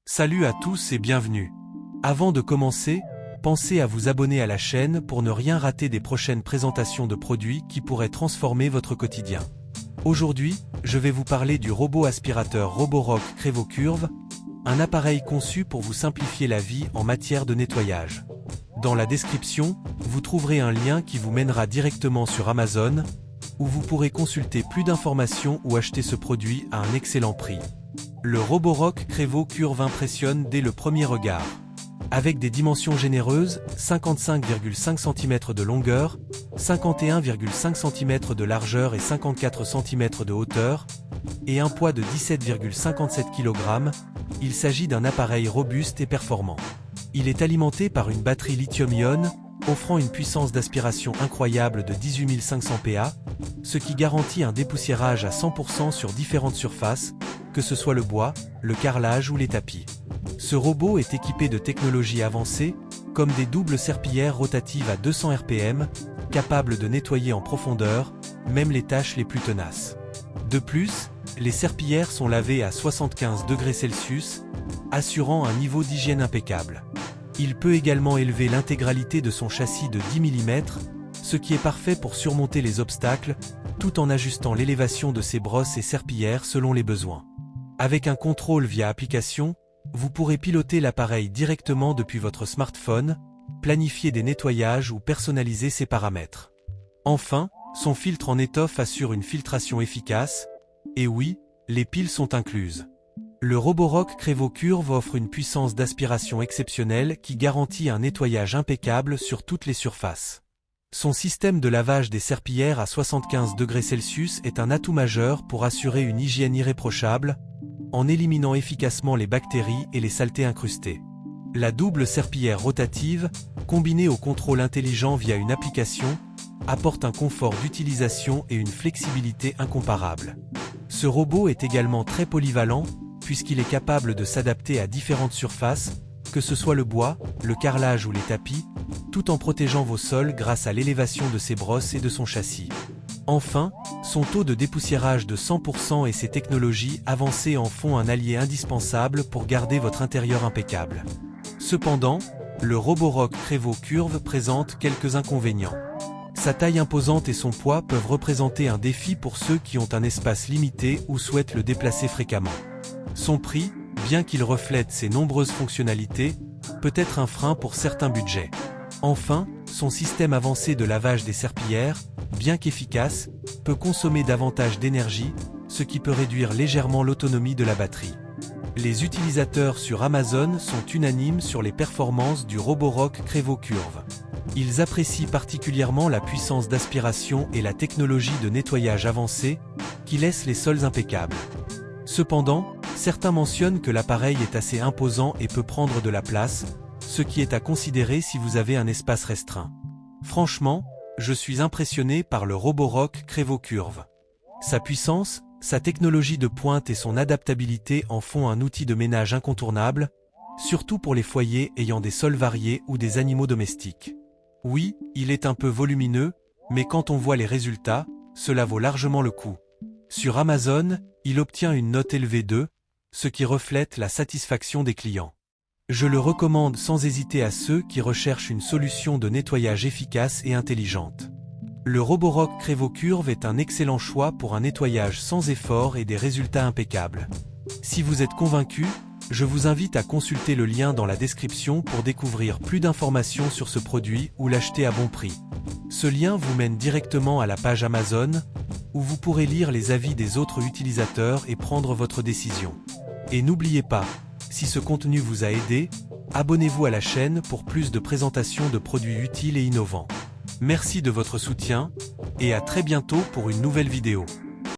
Salut à tous et bienvenue. Avant de commencer, pensez à vous abonner à la chaîne pour ne rien rater des prochaines présentations de produits qui pourraient transformer votre quotidien. Aujourd'hui, je vais vous parler du robot aspirateur Roborock Crevocurve, un appareil conçu pour vous simplifier la vie en matière de nettoyage. Dans la description, vous trouverez un lien qui vous mènera directement sur Amazon, où vous pourrez consulter plus d'informations ou acheter ce produit à un excellent prix. Le Roborock Crevocurve impressionne dès le premier regard. Avec des dimensions généreuses, 55,5 cm de longueur, 51,5 cm de largeur et 54 cm de hauteur, et un poids de 17,57 kg, il s'agit d'un appareil robuste et performant. Il est alimenté par une batterie lithium-ion, offrant une puissance d'aspiration incroyable de 18 500 PA, ce qui garantit un dépoussiérage à 100% sur différentes surfaces, que ce soit le bois, le carrelage ou les tapis. Ce robot est équipé de technologies avancées, comme des doubles serpillères rotatives à 200 RPM, capables de nettoyer en profondeur, même les tâches les plus tenaces. De plus, les serpillères sont lavées à 75 degrés Celsius, assurant un niveau d'hygiène impeccable. Il peut également élever l'intégralité de son châssis de 10 mm, ce qui est parfait pour surmonter les obstacles, tout en ajustant l'élévation de ses brosses et serpillères selon les besoins. Avec un contrôle via application, vous pourrez piloter l'appareil directement depuis votre smartphone, planifier des nettoyages ou personnaliser ses paramètres. Enfin, son filtre en étoffe assure une filtration efficace, et oui, les piles sont incluses. Le Roborock Crevocurve offre une puissance d'aspiration exceptionnelle qui garantit un nettoyage impeccable sur toutes les surfaces. Son système de lavage des serpillères à 75 degrés Celsius est un atout majeur pour assurer une hygiène irréprochable, en éliminant efficacement les bactéries et les saletés incrustées. La double serpillière rotative, combinée au contrôle intelligent via une application, apporte un confort d'utilisation et une flexibilité incomparables. Ce robot est également très polyvalent, puisqu'il est capable de s'adapter à différentes surfaces, que ce soit le bois, le carrelage ou les tapis, tout en protégeant vos sols grâce à l'élévation de ses brosses et de son châssis. Enfin, son taux de dépoussiérage de 100% et ses technologies avancées en font un allié indispensable pour garder votre intérieur impeccable. Cependant, le Roborock Crevocurve présente quelques inconvénients. Sa taille imposante et son poids peuvent représenter un défi pour ceux qui ont un espace limité ou souhaitent le déplacer fréquemment. Son prix, bien qu'il reflète ses nombreuses fonctionnalités, peut être un frein pour certains budgets. Enfin, son système avancé de lavage des serpillères, bien qu'efficace, peut consommer davantage d'énergie, ce qui peut réduire légèrement l'autonomie de la batterie. Les utilisateurs sur Amazon sont unanimes sur les performances du Roborock Crevocurve. Ils apprécient particulièrement la puissance d'aspiration et la technologie de nettoyage avancée, qui laissent les sols impeccables. Cependant, certains mentionnent que l'appareil est assez imposant et peut prendre de la place, ce qui est à considérer si vous avez un espace restreint. Franchement, je suis impressionné par le Roborock Crevocurve. Sa puissance, sa technologie de pointe et son adaptabilité en font un outil de ménage incontournable, surtout pour les foyers ayant des sols variés ou des animaux domestiques. Oui, il est un peu volumineux, mais quand on voit les résultats, cela vaut largement le coup. Sur Amazon, il obtient une note élevée de, ce qui reflète la satisfaction des clients. Je le recommande sans hésiter à ceux qui recherchent une solution de nettoyage efficace et intelligente. Le Roborock Crevocurve est un excellent choix pour un nettoyage sans effort et des résultats impeccables. Si vous êtes convaincu, je vous invite à consulter le lien dans la description pour découvrir plus d'informations sur ce produit ou l'acheter à bon prix. Ce lien vous mène directement à la page Amazon, où vous pourrez lire les avis des autres utilisateurs et prendre votre décision. Et n'oubliez pas, si ce contenu vous a aidé, abonnez-vous à la chaîne pour plus de présentations de produits utiles et innovants. Merci de votre soutien, et à très bientôt pour une nouvelle vidéo.